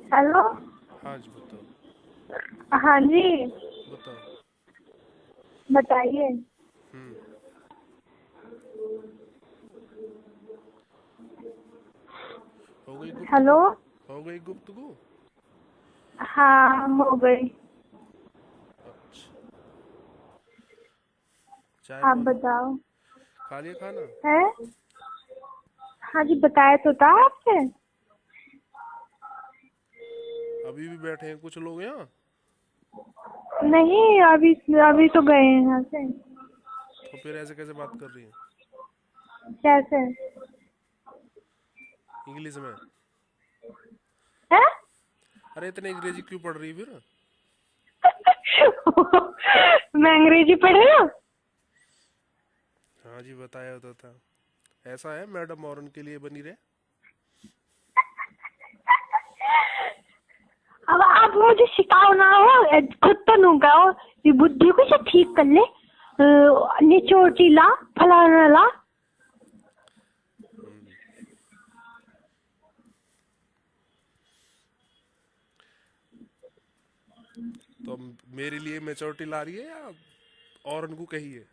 Hello. हाँ जी बताओ। हाँ जी, बताओ। बताइए। हम्म। हो गई हेलो। गुफ्तगू? हो गई गुफ्तगू? हाँ, हो गई। अच्छा। चाय आप पानी बताओ। खा लिया खाना? है? हाँ जी, बताया तो था आपसे। अभी भी बैठे हैं कुछ लोग यहाँ? नहीं, अभी अभी तो गए हैं यहाँ से। तो फिर ऐसे कैसे बात कर रही हैं? कैसे? इंग्लिश में? है? अरे इतने अंग्रेजी क्यों पढ़ रही है फिर? मैं अंग्रेजी पढ़ रही हूँ। हाँ जी बताया होता था। ऐसा है मैडम और उनके लिए बनी रहे। अब आप मुझे सिखाओ ना, हो खुद तो नूंगा हो। ये बुद्धि को से ठीक कर ले। निचोटी ला, फलाना ला। हम्म। तो अब मेरे लिए मेचोरिटी ला रही है या और उनको कही है?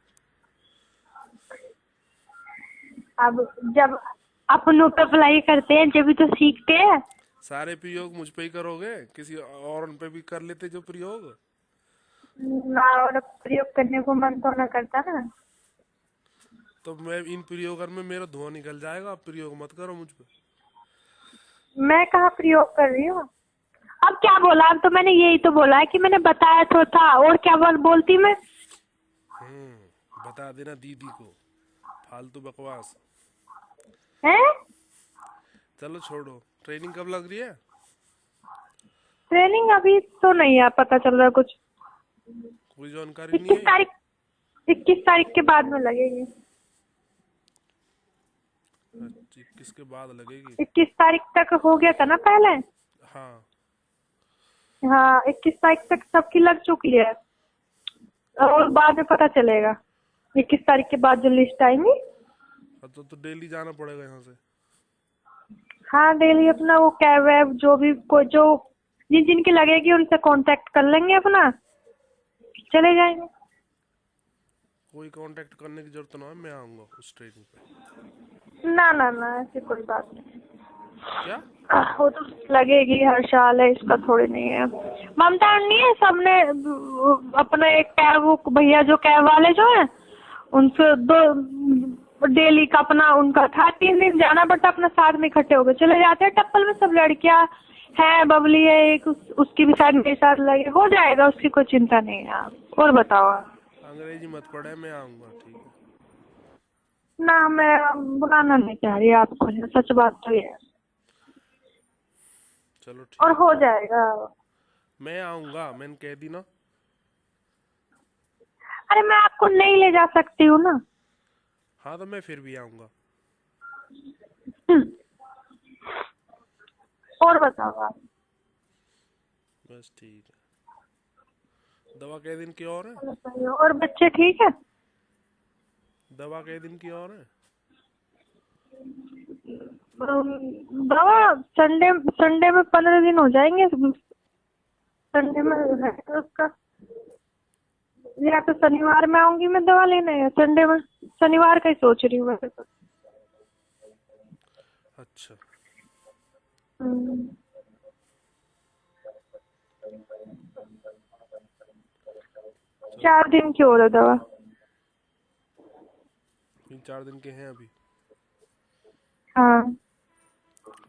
अब जब अपनों पे अप्लाई करते हैं जब भी तो सीखते हैं। सारे प्रयोग मुझ पे ही करोगे? किसी और उन पे भी कर लेते जो प्रयोग। ना, और प्रयोग करने को मन तो ना करता ना। तो मैं इन प्रयोगों में मेरा धुआं निकल जाएगा, आप प्रयोग मत करो मुझ पे। मैं कहाँ प्रयोग कर रही हूँ? अब क्या बोला? अब तो मैंने यही तो बोला है कि मैंने बताया तो था, और क्या बोलती मैं। बता देना दीदी को। फालतू बकवास। हैं? चलो छोड़ो, ट्रेनिंग कब लग रही है? ट्रेनिंग अभी तो नहीं है, पता चल रहा कुछ। कोई जानकारी नहीं इक्कीस है? तारीख 21 तारीख के बाद में लगेगी। अच्छा, किसके बाद लगेगी? 21 तारीख तक हो गया था ना पहले। हाँ। हाँ, 21 तारीख तक सबकी लग चुकी है। और बाद में पता चलेगा 21 तारीख के बाद जो लिस्ट आएंगी। हाँ, तो डेली जाना पड़ेगा यहाँ से? हाँ, डेली अपना वो कैब वैब जो भी कोई जो जिन जिनकी लगेगी उनसे कांटेक्ट कर लेंगे अपना, चले जाएंगे। कोई कांटेक्ट करने की जरूरत ना है, मैं आऊँगा उस ट्रेनिंग पे। ना ना ना, ऐसी कोई बात नहीं। क्या? वो तो लगेगी, हर साल है, इसका थोड़ी नहीं है। ममता नहीं है, सबने अपना एक कैब, वो भैया जो कैब वाले जो है उनसे दो डेली का अपना उनका था, 3 दिन जाना पड़ता, अपना साथ में इकट्ठे होकर चले जाते हैं टप्पल में। सब लड़कियां है, बबली है एक, उसकी भी शायद मेरे साथ लगे, हो जाएगा, उसकी कोई चिंता नहीं है आप। और बताओ आप। अंग्रेजी मत पढ़े, मैं आऊँगा ठीक है? ना, मैं बुलाना नहीं चाह रही आपको, सच बात तो ये है। चलो और ठीक हो है। जाएगा। मैं आऊँगा, मैंने कह दी ना। अरे मैं आपको नहीं ले जा सकती हूँ ना। हाँ तो मैं फिर भी आऊँगा। हम्म, और बताओ आप। बस ठीक है। दवा कई दिन की और है? बताइए, और बच्चे ठीक है? दवा कई दिन की और है? दवा संडे संडे में 15 दिन हो जाएंगे। संडे में है तो उसका, या तो शनिवार में आऊंगी मैं दवा लेने, या संडे में। शनिवार का ही सोच रही हूँ वैसे तो। अच्छा। हम्म, चलो। 4 दिन की और है दवा। 3-4 दिन के हैं अभी? हाँ।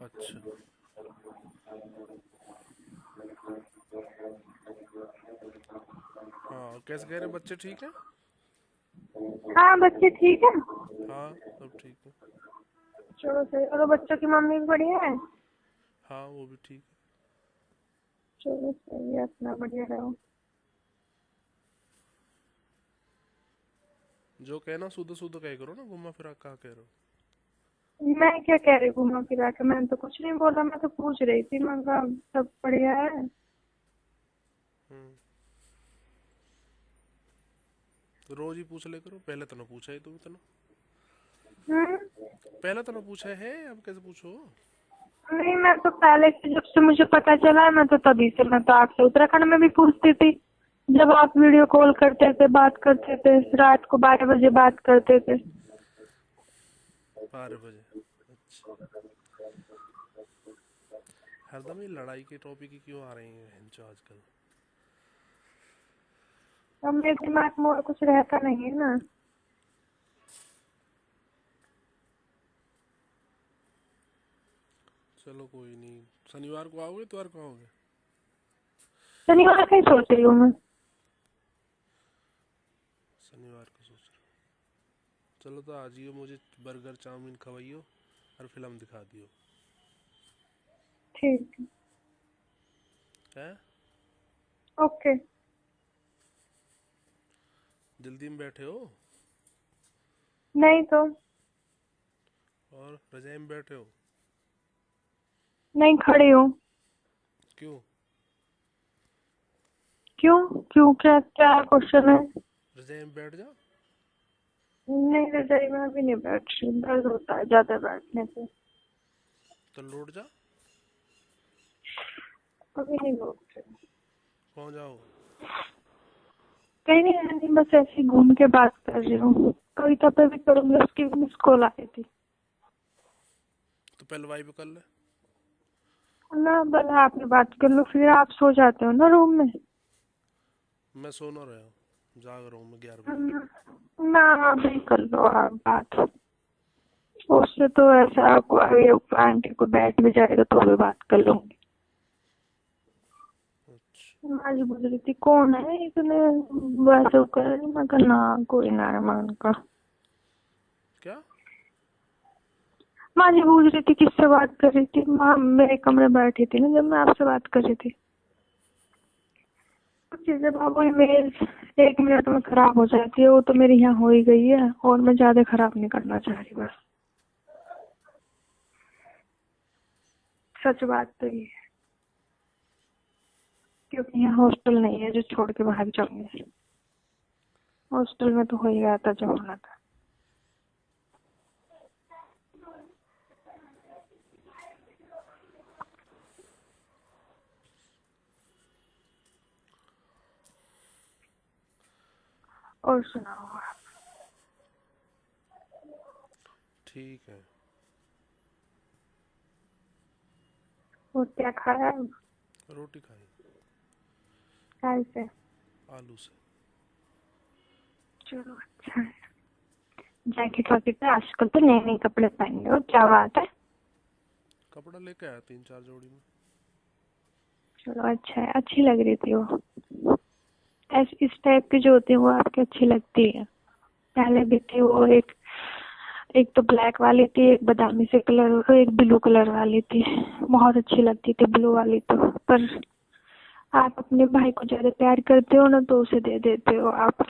अच्छा। हाँ, कैसे कह रहे बच्चे ठीक हैं? हाँ, बच्चे ठीक है। हाँ सब ठीक है। चलो सही, और बच्चों की मम्मी भी बढ़िया है। हाँ वो भी ठीक चलो सही है, अपना बढ़िया रहो। है। जो कहना शुद्ध शुद्ध कह करो ना, घुमा फिरा कहाँ कह रहे हो? मैं क्या कह रही हूँ घुमा फिरा के? मैंने तो कुछ नहीं बोला, मैं तो पूछ रही थी, मैं कहा सब बढ़िया है। हम्म। तो रोज ही पूछ ले करो, पहले तो ना पूछा ही तुम इतना। हम्म। पहले तो ना पूछा है, अब कैसे पूछो? नहीं, मैं तो पहले से, जब से मुझे पता चला है, मैं तो तभी से, मैं तो आपसे उत्तराखंड में भी पूछती थी, जब आप वीडियो कॉल करते थे, बात करते थे, रात को 12 बजे बात करते थे। 12 बजे? अच्छा, हरदम ये लड़ाई के टॉपिक ही क्यों आ रही हैं हिंचो आजकल? अब मेरे दिमाग में और कुछ रहता नहीं है ना। चलो कोई नहीं, शनिवार को आओगे, इतवार को आओगे? शनिवार का ही सोच रही हूँ मैं। शनिवार को सोच रहे हो? चलो तो आ जियो, मुझे बर्गर चाउमीन खवाइयो और फिल्म दिखा दियो। ठीक है? है, ओके। जल्दी में बैठे हो? नहीं तो। और रजाई में बैठे हो? नहीं, खड़ी हूँ। क्यों? क्यों? क्यों, क्या क्या क्वेश्चन है? रजाई में बैठ जाओ। नहीं, रजाई में अभी नहीं बैठ रही, दर्द होता है ज्यादा बैठने से। तो लौट जा। अभी नहीं बैठ रही। कौन जाओ? कहीं नहीं, बस ऐसे ही घूम के बात कर रही हूँ। कविता पे भी करूँगी, उसकी भी मिस कॉल आई थी तो पहले वाइप कर ले। ना। भला आप ही बात कर लो, फिर आप सो जाते हो ना रूम में। मैं सो ना रहा हूँ, जाग रहा हूँ मैं 11 बजे। ना, अभी कर लो आप बात। उससे तो ऐसा आंटी को बैठ भी जाएगा तो भी बात कर लूंगी। अच्छा। माजी बोल रही थी, कौन है इतने वैसे कर रही? मैं कहा ना, कोई ना है मान का। क्या? माँ जी पूछ रही थी किससे बात कर रही थी। माँ मेरे कमरे में बैठी थी ना, जब मैं आपसे बात कर रही थी। कुछ चीजें बाबू मेल 1 मिनट में खराब हो जाती है, वो तो मेरी यहाँ हो ही गई है, और मैं ज्यादा खराब नहीं करना चाह रही बस। सच बात तो ये है, क्योंकि यहाँ हॉस्टल नहीं है जो छोड़ के भाग जाऊंगी। हॉस्टल में तो हो ही गया था जो होना था। और सुनाओ आप। ठीक है। और क्या खाया? रोटी खाई। काय से? आलू से। चलो अच्छा है। जैकेट वैकेट आजकल तो नए नए कपड़े पहन रहे हो, क्या बात है? कपड़ा लेके आया 3-4 जोड़ी में। चलो अच्छा है, अच्छी लग रही थी वो। इस टाइप की जो होती है वो आपकी अच्छी लगती है। पहले भी थी वो, एक एक तो ब्लैक वाली थी, एक बादामी से कलर, एक ब्लू कलर वाली थी। बहुत अच्छी लगती थी ब्लू वाली तो। पर आप अपने भाई को ज्यादा प्यार करते हो ना, तो उसे दे देते हो आप।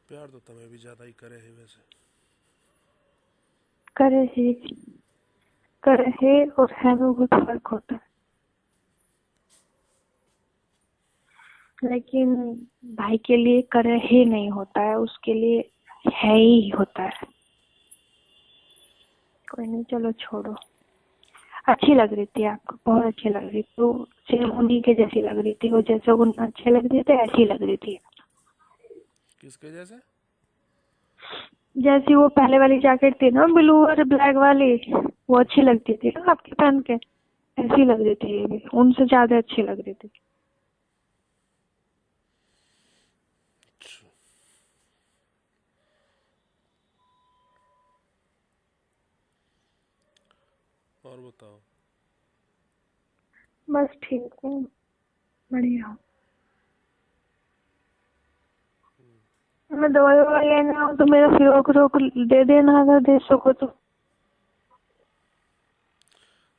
प्यार तो तुम्हें भी ज्यादा ही करे है वैसे। करे ही, करे है और है में बहुत फर्क होता है। लेकिन भाई के लिए करे ही नहीं होता है, उसके लिए है ही होता है। कोई नहीं, चलो छोड़ो। अच्छी लग रही थी आपको, बहुत अच्छी लग रही थी वो। सेम उन्हीं के जैसी लग रही थी वो, जैसे उन अच्छे लग रहे थे ऐसी लग रही थी। किसके जैसे? जैसी वो पहले वाली जैकेट थी ना, ब्लू और ब्लैक वाली, वो अच्छी लगती थी ना आपके पहन के। ऐसी लग रही थी ये भी, उनसे ज्यादा अच्छी लग रही थी। अच्छा। और बताओ। बस ठीक हूँ, बढ़िया हूँ। मैं दवाई ववाई लेने आऊँ तो मेरा फिर रोक दे देना, अगर दे सको तो।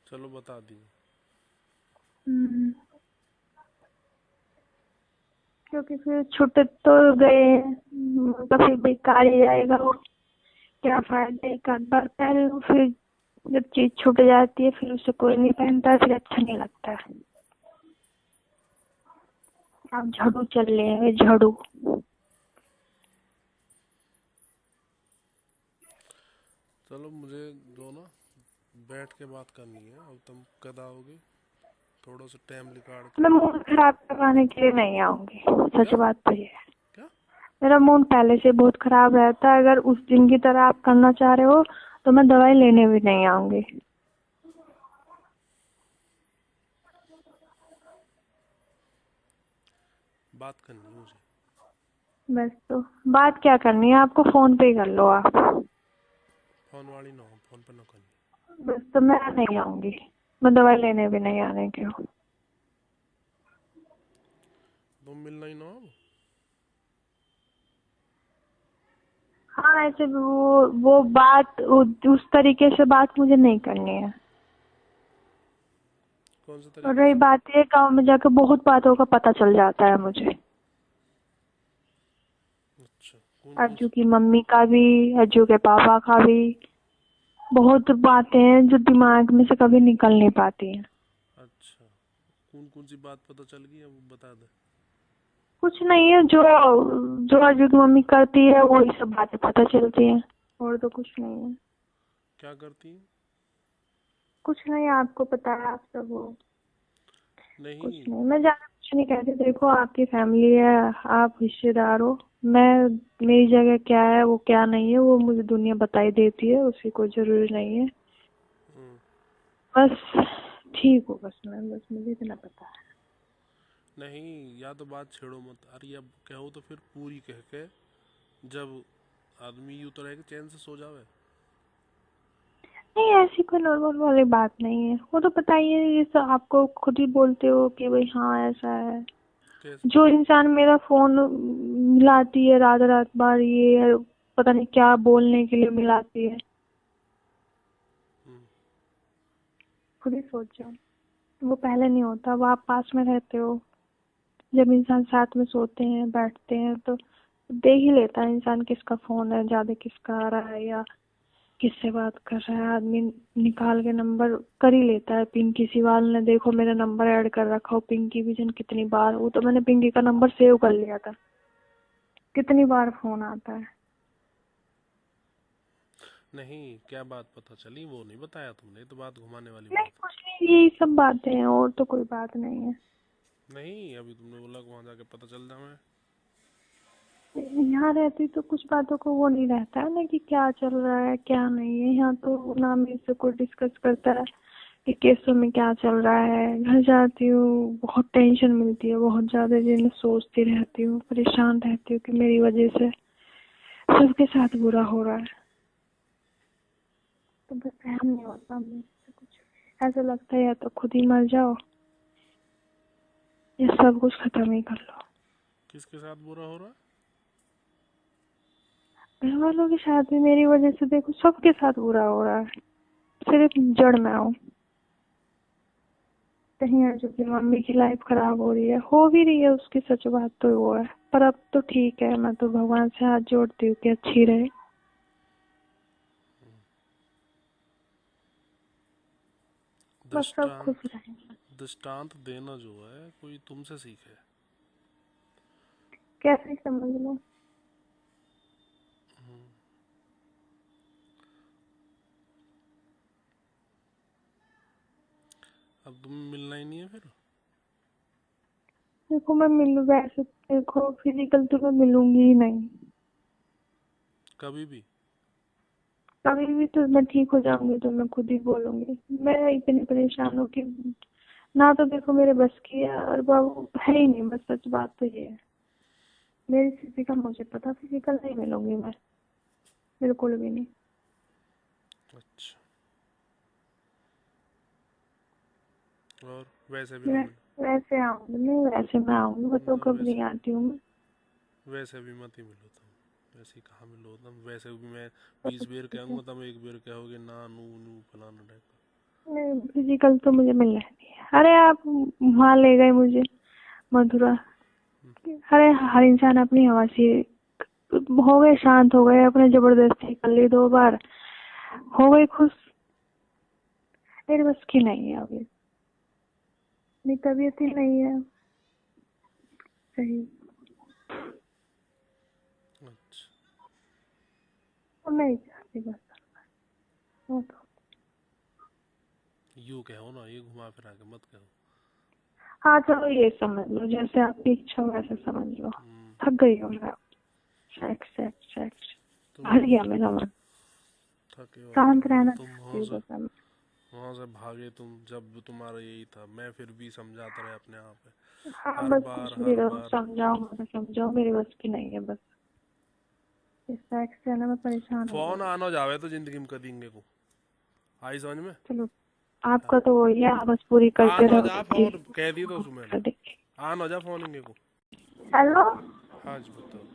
चलो बता दी। क्योंकि फिर छुट तो गए, तो फिर बेकार ही जाएगा वो। क्या फायदा, एक आध बार पहन लो, फिर जब चीज छूट जाती है फिर उसे कोई नहीं पहनता, फिर अच्छा नहीं लगता है। आप झाड़ू चल रहे हैं, झाड़ू। चलो मुझे दो ना, बैठ के बात करनी है। अब तुम कद आओगे? थोड़ा सा टाइम निकाल के। मैं मूड खराब करवाने के लिए नहीं आऊंगी, सच क्या? बात तो ये है। क्या? मेरा मूड पहले से बहुत खराब रहता है, अगर उस दिन की तरह आप करना चाह रहे हो तो मैं दवाई लेने भी नहीं आऊंगी। बात करनी है मुझे। बस तो बात क्या करनी है, आपको फोन पे ही कर लो आप। फोन वाली ना हो, फोन पे ना करनी। बस तो मैं नहीं आऊंगी, मैं दवाई लेने भी नहीं आने की हूँ। तुम मिलना ही ना हो। हाँ ऐसे भी वो बात उस तरीके से बात मुझे नहीं करनी है। कौन से और तरीके रही से? बात ये, गाँव में जाकर बहुत बातों का पता चल जाता है मुझे। अच्छा, कौन कौन अज्जू सी? की मम्मी का भी, अज्जू के पापा का भी। बहुत बातें हैं जो दिमाग में से कभी निकल नहीं पाती हैं। अच्छा, कौन कौन सी बात पता चल गई, अब बता दे। कुछ नहीं है, जो जो अज्जू की मम्मी करती है वही सब बातें पता चलती हैं, और तो कुछ नहीं है। क्या करती है? कुछ नहीं, आपको पता है, आप सब हो। कुछ नहीं। नहीं, मैं ज्यादा कुछ नहीं कहती। देखो आपकी फैमिली है, आप हिस्सेदार हो। मैं, मेरी जगह क्या है वो क्या नहीं है वो मुझे दुनिया बताई देती है, उसकी कोई जरूरी नहीं है। हम्म, बस ठीक हो, बस मैं, बस मुझे इतना पता है। नहीं, या तो बात छेड़ो मत। अरे अब कहो तो फिर पूरी कह के, जब आदमी यूं तो रहे कि चैन से सो जावे। नहीं ऐसी कोई नॉर्मल वाली बात नहीं है, वो तो पता ही है, ये सब आपको खुद ही बोलते हो कि भाई हाँ ऐसा है। कैसे? जो इंसान मेरा फोन मिलाती है रात रात बार, ये पता नहीं क्या बोलने के लिए मिलाती है, हम्म, खुद ही सोच जाओ। वो पहले नहीं होता, वो आप पास में रहते हो, जब इंसान साथ में सोते हैं बैठते हैं तो देख ही लेता है इंसान किसका फोन है, ज्यादा किसका आ रहा है या किससे बात कर रहा है। आदमी निकाल के नंबर कर ही लेता है। पिंकी सिवाल ने देखो मेरा नंबर ऐड कर रखा हो, पिंकी विजन कितनी बार, वो तो मैंने पिंकी का नंबर सेव कर लिया था, कितनी बार फोन आता है। नहीं, क्या बात पता चली वो नहीं बताया तुमने, ये तो बात घुमाने वाली नहीं बात कुछ नहीं, यही सब बातें हैं, और तो कोई बात नहीं है। है। नहीं, अभी तुमने बोला कि वहां जाके पता चल जाए। यहाँ रहती तो कुछ बातों को वो नहीं रहता है ना कि क्या चल रहा है क्या नहीं है। यहाँ तो ना मेरे से कोई डिस्कस करता है कि केसों में क्या चल रहा है। घर जाती हूँ बहुत टेंशन मिलती है, बहुत ज्यादा दिन सोचती रहती हूँ, परेशान रहती हूँ कि मेरी वजह से सबके साथ बुरा हो रहा है। तो बस सहन नहीं होता मुझसे कुछ, ऐसा लगता है या तो खुद ही मर जाओ या सब कुछ खत्म ही कर लो। किसके साथ बुरा हो रहा है? घर वालों के साथ भी मेरी वजह से देखो सबके साथ बुरा हो रहा है, सिर्फ जड़ में हूँ। कहीं अर्जुन की मम्मी की लाइफ खराब हो रही है, हो भी रही है उसकी, सच बात तो वो है। पर अब तो ठीक है, मैं तो भगवान से हाथ जोड़ती हूँ कि अच्छी रहे, बस सब खुश दृष्टांत, रहे। दृष्टांत देना जो है कोई तुमसे सीखे। कैसे समझ लो? अब तुम मिलना ही नहीं है फिर? देखो मैं मिलूँ, वैसे देखो फिजिकल तो मैं मिलूंगी ही नहीं। कभी भी? कभी भी तो मैं ठीक हो जाऊंगी तो मैं खुद ही बोलूंगी। मैं इतनी परेशान हूँ कि ना तो देखो मेरे बस की है, और बाबू है ही नहीं, बस सच बात तो ये है। मेरी स्थिति का मुझे पता, फिजिकल नहीं मिलूंगी मैं, बिल्कुल भी नहीं। अच्छा, और वैसे भी ना मैं मिलो? वैसे आऊंगी नहीं, वैसे मैं आऊंगी, बताओ ना कब वैसे, नहीं आती हूँ मैं। वैसे भी मत ही मिलो तुम। वैसे ही कहाँ मिलो तुम? वैसे भी मैं तो 20 बेर ठीक है, कहूँगा, तुम 1 बेर कहोगे ना, नू नू फलाना टाइप नहीं फिजिकल तो मुझे मिलना ही नहीं है। अरे आप वहाँ ले गए मुझे, मथुरा। का। अरे हर इंसान अपनी हवासी हो गए, शांत हो गए, अपने जबरदस्ती कर ली 2 बार, हो गई खुश। मेरे बस की नहीं है अभी, मेरी तबीयत ही नहीं है सही, अच्छा, और नहीं चाहती बस। वो तो। यूं कहो ना, ये घुमा फिरा के मत कहो। हाँ चलो ये समझ लो, जैसे आपकी इच्छा हो वैसे समझ लो। थक गई हूँ मैं। सेक्स सेक्स सेक्स भर गया मेरा मन। थके हो शांत रहना तुम चाहती हूँ बस मैं। वहां से भागे तुम, जब तुम्हारा यही था। मैं फिर भी समझाता रहे अपने आप पे, हाँ हर बस बार कुछ भी हर रहो, बार। समझाओ मुझे, समझाओ, मेरी बस की नहीं है बस। इस सेक्स से ना मैं परेशान हो फोन गई। आना जावे तो जिंदगी में करेंगे को आई समझ में। चलो आपका तो वही है, आप बस पूरी करते आन हो रहो जा जी। फोन कह दी तो उसमें, आन हो जा फोन इनके को। हेलो। हाँ जी बताओ।